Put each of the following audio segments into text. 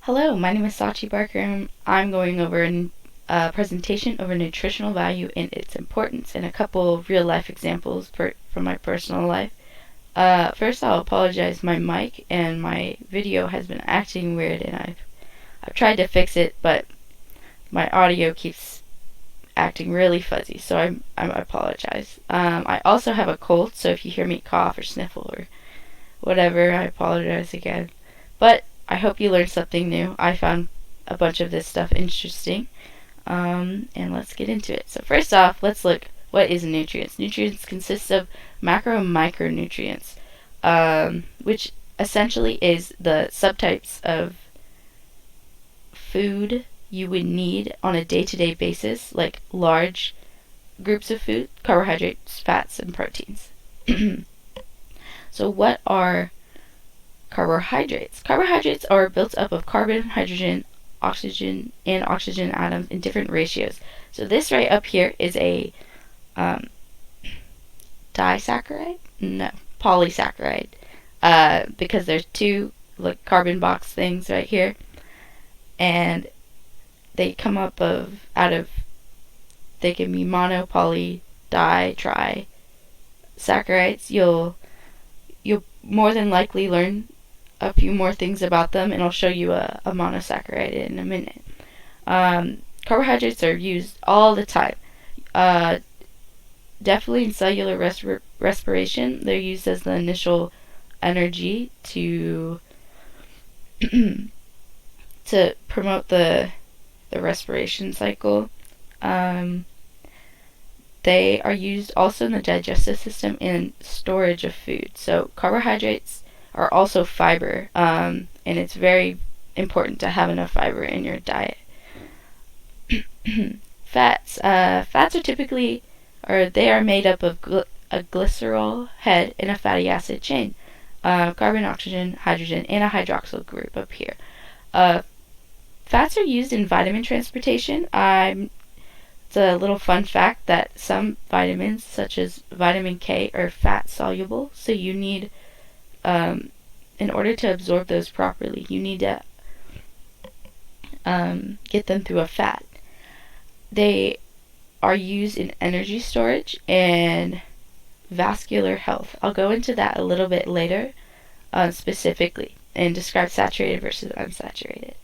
Hello, my name is Sachi Barker, and I'm going over a presentation over nutritional value and its importance and a couple of real life examples from my personal life. First, I'll apologize. My mic and my video has been acting weird, and I've tried to fix it, but my audio keeps acting really fuzzy, so I apologize. I also have a cold, so if you hear me cough or sniffle or whatever, I apologize again. But I hope you learned something new. I found a bunch of this stuff interesting. And let's get into it. So first off, let's look what is nutrients. Nutrients consist of macro and micronutrients, which essentially is the subtypes of food you would need on a day-to-day basis, like large groups of food, carbohydrates, fats, and proteins. So what are carbohydrates? Carbohydrates are built up of carbon, hydrogen, oxygen, and oxygen atoms in different ratios. So this right up here is a disaccharide? No, polysaccharide. Because there's two like carbon box things right here, and they come up they can be mono, poly, di, tri saccharides. You'll more than likely learn a few more things about them, and I'll show you a monosaccharide in a minute. Carbohydrates are used all the time. Definitely in cellular respiration, they're used as the initial energy to to promote the respiration cycle. They are used also in the digestive system and storage of food. So carbohydrates are also fiber, and it's very important to have enough fiber in your diet. Fats are typically, or they are made up of a glycerol head and a fatty acid chain, carbon, oxygen, hydrogen, and a hydroxyl group up here. Fats are used in vitamin transportation. It's a little fun fact that some vitamins, such as vitamin K, are fat soluble, so you need in order to absorb those properly, you need to get them through a fat. They are used in energy storage and vascular health. I'll go into that a little bit later, specifically, and describe saturated versus unsaturated.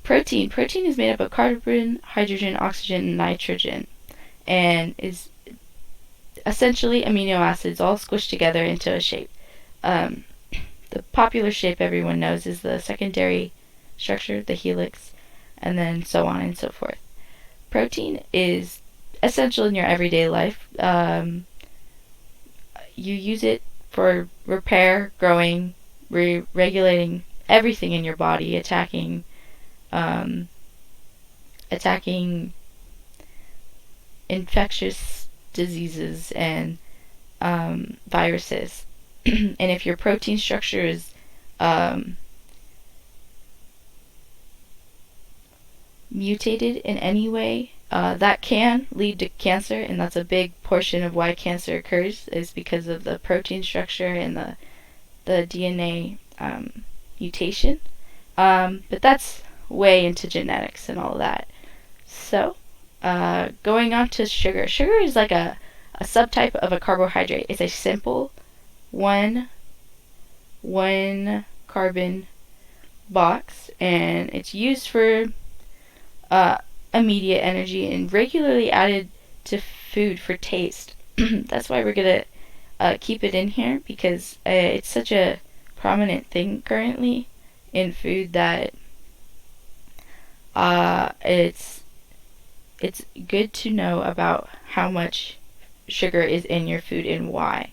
Protein is made up of carbon, hydrogen, oxygen, and nitrogen, and is essentially amino acids all squished together into a shape. The popular shape everyone knows is the secondary structure, the helix, and then so on and so forth. Protein is essential in your everyday life. You use it for repair, growing, regulating everything in your body, attacking infectious diseases and viruses. And if your protein structure is mutated in any way, that can lead to cancer, and that's a big portion of why cancer occurs, is because of the protein structure and the DNA mutation. But that's way into genetics and all of that. So, going on to sugar. Sugar is like a subtype of a carbohydrate. It's a simple one carbon box, and it's used for immediate energy and regularly added to food for taste. That's why we're gonna keep it in here, because it's such a prominent thing currently in food that it's good to know about how much sugar is in your food and why.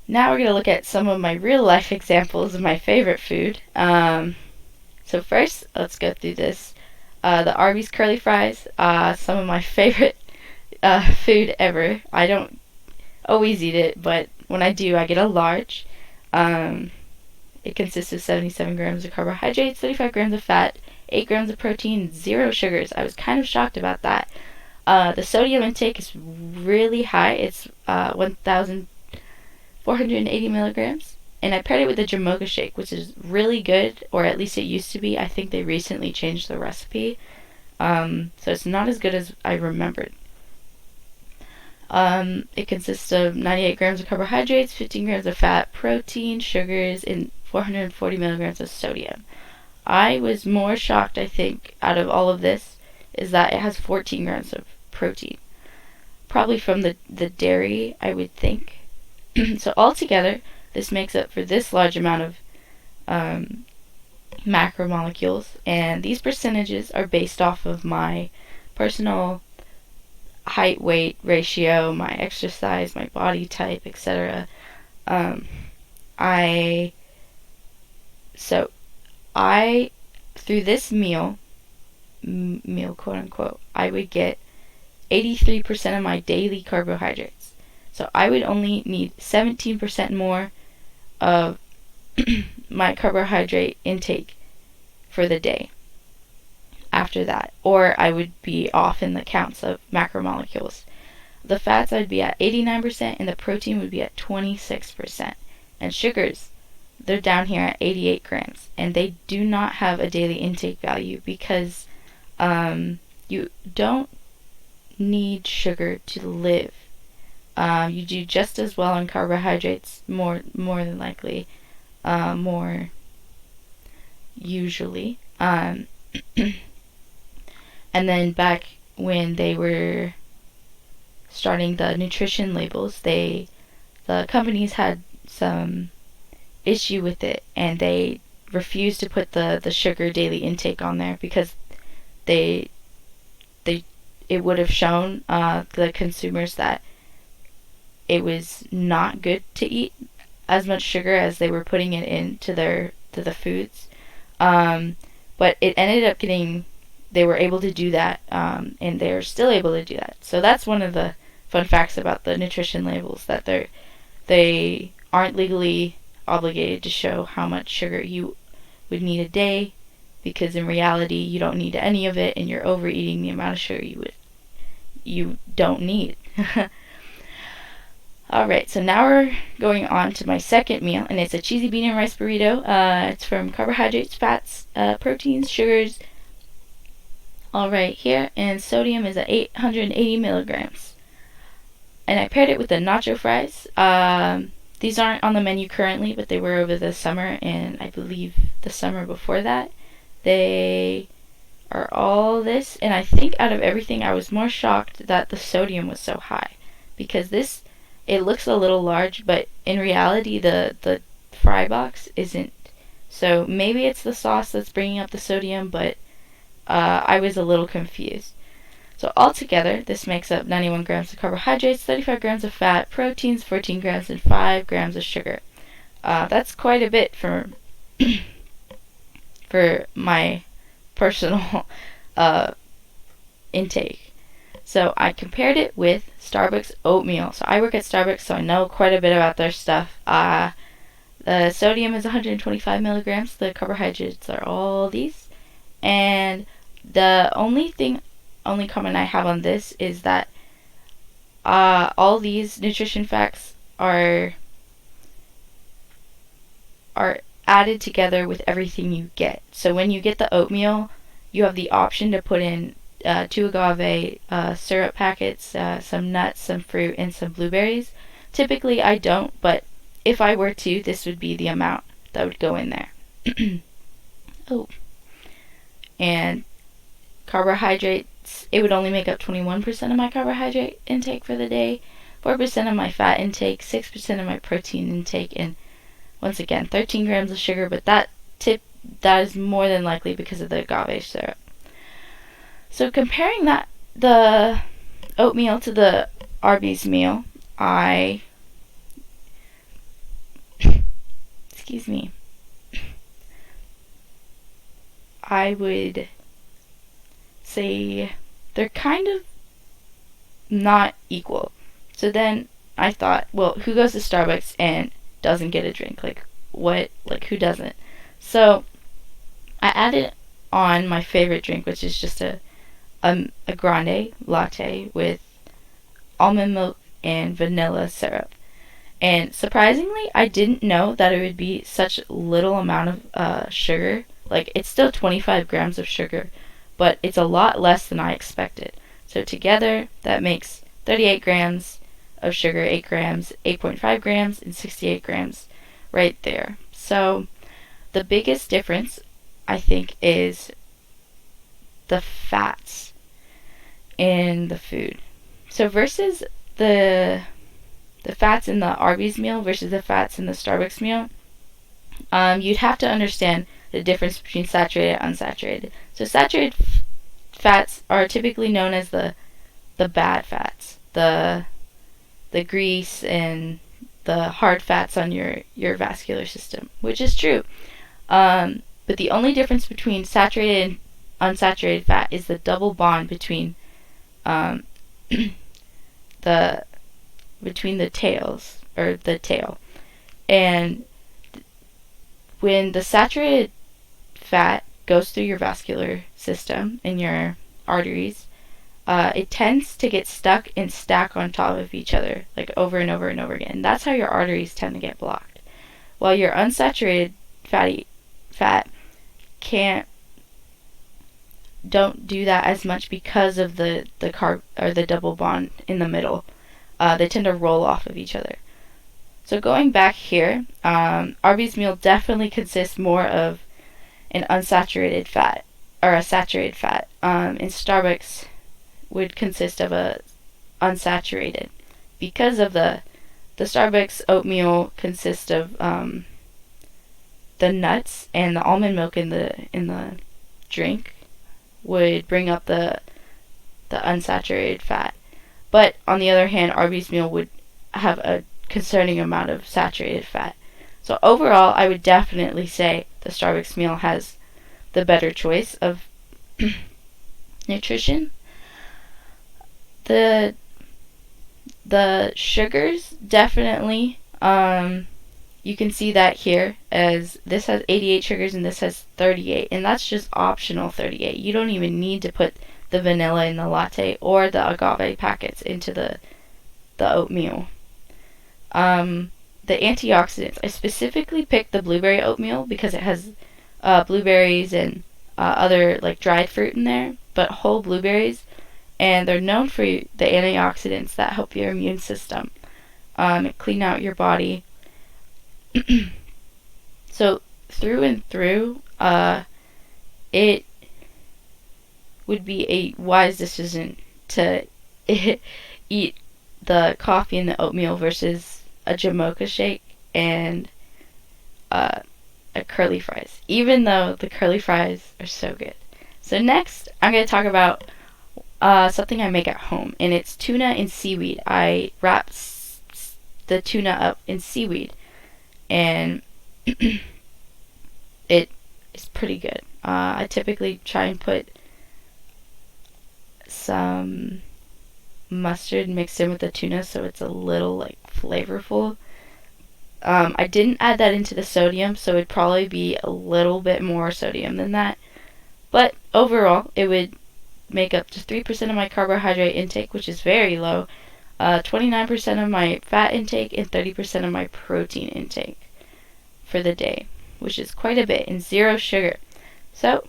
Now we're going to look at some of my real life examples of my favorite food. So first, let's go through this. The Arby's curly fries, some of my favorite food ever. I don't always eat it, but when I do, I get a large. It consists of 77 grams of carbohydrates, 35 grams of fat, 8 grams of protein, 0 sugars. I was kind of shocked about that. The sodium intake is really high. It's 1,480 milligrams. And I paired it with the Jamocha shake, which is really good, or at least it used to be. I think they recently changed the recipe, so it's not as good as I remembered. It consists of 98 grams of carbohydrates, 15 grams of fat, protein, sugars, and 440 milligrams of sodium. I was more shocked, I think, out of all of this, is that it has 14 grams of protein. Probably from the dairy, I would think. So altogether, this makes up for this large amount of macromolecules, and these percentages are based off of my personal height weight ratio, my exercise, my body type, etc. I so I through this meal quote unquote, I would get 83% of my daily carbohydrates. So I would only need 17% more of my carbohydrate intake for the day after that, or I would be off in the counts of macromolecules. The fats I'd be at 89% and the protein would be at 26%. And sugars, they're down here at 88 grams, and they do not have a daily intake value because you don't need sugar to live. You do just as well on carbohydrates, more than likely, more usually. And then back when they were starting the nutrition labels, the companies had some issue with it, and they refused to put the sugar daily intake on there because it would have shown the consumers that it was not good to eat as much sugar as they were putting it into the foods. But it ended up they were able to do that, and they're still able to do that. So that's one of the fun facts about the nutrition labels, that they aren't legally obligated to show how much sugar you would need a day, because in reality you don't need any of it, and you're overeating the amount of sugar you don't need. Alright, so now we're going on to my second meal, and it's a cheesy bean and rice burrito. It's from carbohydrates, fats, proteins, sugars, all right here, and sodium is at 880 milligrams. And I paired it with the nacho fries. These aren't on the menu currently, but they were over the summer, and I believe the summer before that. They are all this, and I think out of everything, I was more shocked that the sodium was so high, because it looks a little large, but in reality, the fry box isn't. So maybe it's the sauce that's bringing up the sodium, but I was a little confused. So altogether, this makes up 91 grams of carbohydrates, 35 grams of fat, proteins, 14 grams, and 5 grams of sugar. That's quite a bit for my personal intake. So I compared it with Starbucks oatmeal. So I work at Starbucks, so I know quite a bit about their stuff. The sodium is 125 milligrams. The carbohydrates are all these. And the only comment I have on this is that all these nutrition facts are added together with everything you get. So when you get the oatmeal, you have the option to put in 2 agave syrup packets, some nuts, some fruit, and some blueberries. Typically I don't, but if I were to, this would be the amount that would go in there. Oh. And carbohydrates, it would only make up 21% of my carbohydrate intake for the day, 4% of my fat intake, 6% of my protein intake, and once again, 13 grams of sugar, but that is more than likely because of the agave syrup. So comparing the oatmeal to the Arby's meal, excuse me, I would say they're kind of not equal. So then I thought, well, who goes to Starbucks and doesn't get a drink? Who doesn't? So I added on my favorite drink, which is just a grande latte with almond milk and vanilla syrup. And surprisingly, I didn't know that it would be such little amount of sugar. Like, it's still 25 grams of sugar, but it's a lot less than I expected. So together, that makes 38 grams of sugar, 8 grams, 8.5 grams, and 68 grams right there. So the biggest difference, I think, is the fats in the food. So versus the fats in the Arby's meal versus the fats in the Starbucks meal, you'd have to understand the difference between saturated and unsaturated. So saturated fats are typically known as the bad fats, the grease and the hard fats on your vascular system, which is true. But the only difference between saturated and unsaturated fat is the double bond um, the between the tails, or the tail. And when the saturated fat goes through your vascular system in your arteries, it tends to get stuck and stack on top of each other, like over and over and over again. That's how your arteries tend to get blocked. While your unsaturated fat can't don't do that as much because of the carb or the double bond in the middle. They tend to roll off of each other. So going back here, Arby's meal definitely consists more of an unsaturated fat or a saturated fat. And Starbucks would consist of a unsaturated, because of the Starbucks oatmeal consists of the nuts, and the almond milk in the drink would bring up the unsaturated fat. But on the other hand, Arby's meal would have a concerning amount of saturated fat. So overall, I would definitely say the Starbucks meal has the better choice of nutrition. The sugars, definitely, you can see that here, as this has 88 sugars and this has 38, and that's just optional 38. You don't even need to put the vanilla in the latte or the agave packets into the oatmeal. The antioxidants, I specifically picked the blueberry oatmeal because it has blueberries and other like dried fruit in there, but whole blueberries, and they're known for the antioxidants that help your immune system clean out your body. So through and through, it would be a wise decision to eat the coffee and the oatmeal versus a Jamocha shake and a curly fries, even though the curly fries are so good. So next, I'm going to talk about something I make at home, and it's tuna and seaweed. I wrap the tuna up in seaweed, and it is pretty good. I typically try and put some mustard mixed in with the tuna so it's a little like flavorful. I didn't add that into the sodium, so it'd probably be a little bit more sodium than that. But overall, it would make up to 3% of my carbohydrate intake, which is very low, 29% of my fat intake, and 30% of my protein intake for the day, which is quite a bit, and zero sugar. So,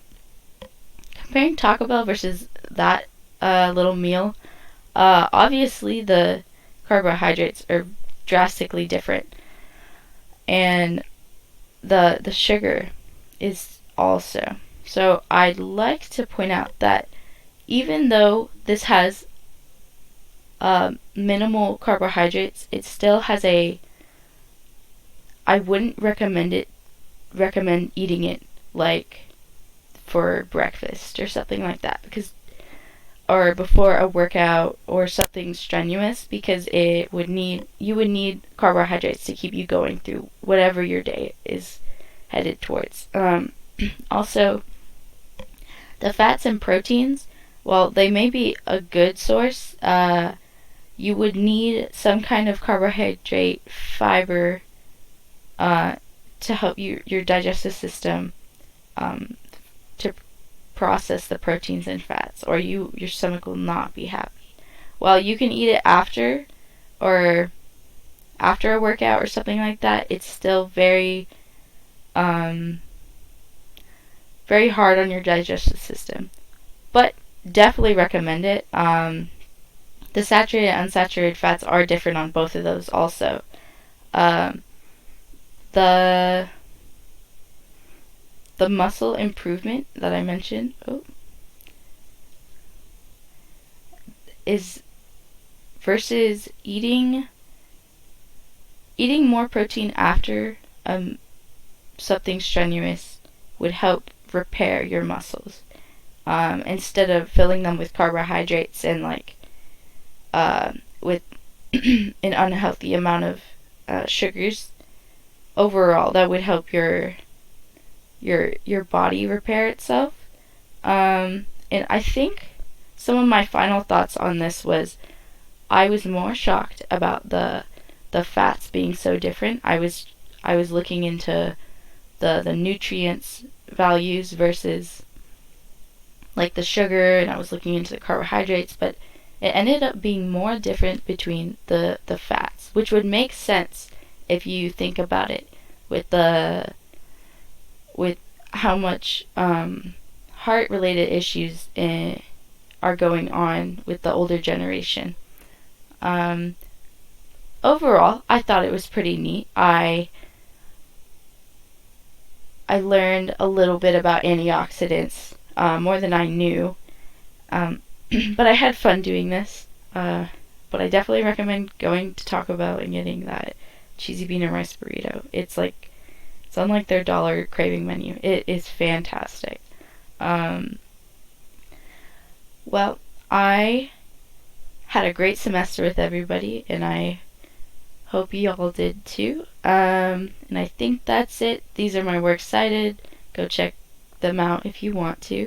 comparing Taco Bell versus that little meal, obviously the carbohydrates are drastically different, and the sugar is also. So I'd like to point out that even though this has minimal carbohydrates, it still has I wouldn't recommend eating it like for breakfast or something like that, or before a workout or something strenuous, because you would need carbohydrates to keep you going through whatever your day is headed towards. Also, the fats and proteins, while they may be a good source, you would need some kind of carbohydrate fiber to help your digestive system to process the proteins and fats, or your stomach will not be happy. While you can eat it after, or after a workout or something like that, it's still very hard on your digestive system. But definitely recommend it. The saturated and unsaturated fats are different on both of those also. Um, the the muscle improvement that I mentioned is versus eating more protein after something strenuous would help repair your muscles, instead of filling them with carbohydrates and with an unhealthy amount of sugars. Overall, that would help your body repair itself. And I think some of my final thoughts on this was I was more shocked about the fats being so different. I was looking into the nutrients values versus like the sugar, and I was looking into the carbohydrates, but it ended up being more different between the fats, which would make sense if you think about it with with how much heart related issues are going on with the older generation. Um, Overall, I thought it was pretty neat. I learned a little bit about antioxidants, more than I knew. Um, but I had fun doing this. But I definitely recommend going to Taco Bell and getting that cheesy bean and rice burrito. It's unlike their dollar craving menu. It is fantastic. Um, well, I had a great semester with everybody, and I hope you all did too. And I think that's it. These are my works cited. Go check them out if you want to.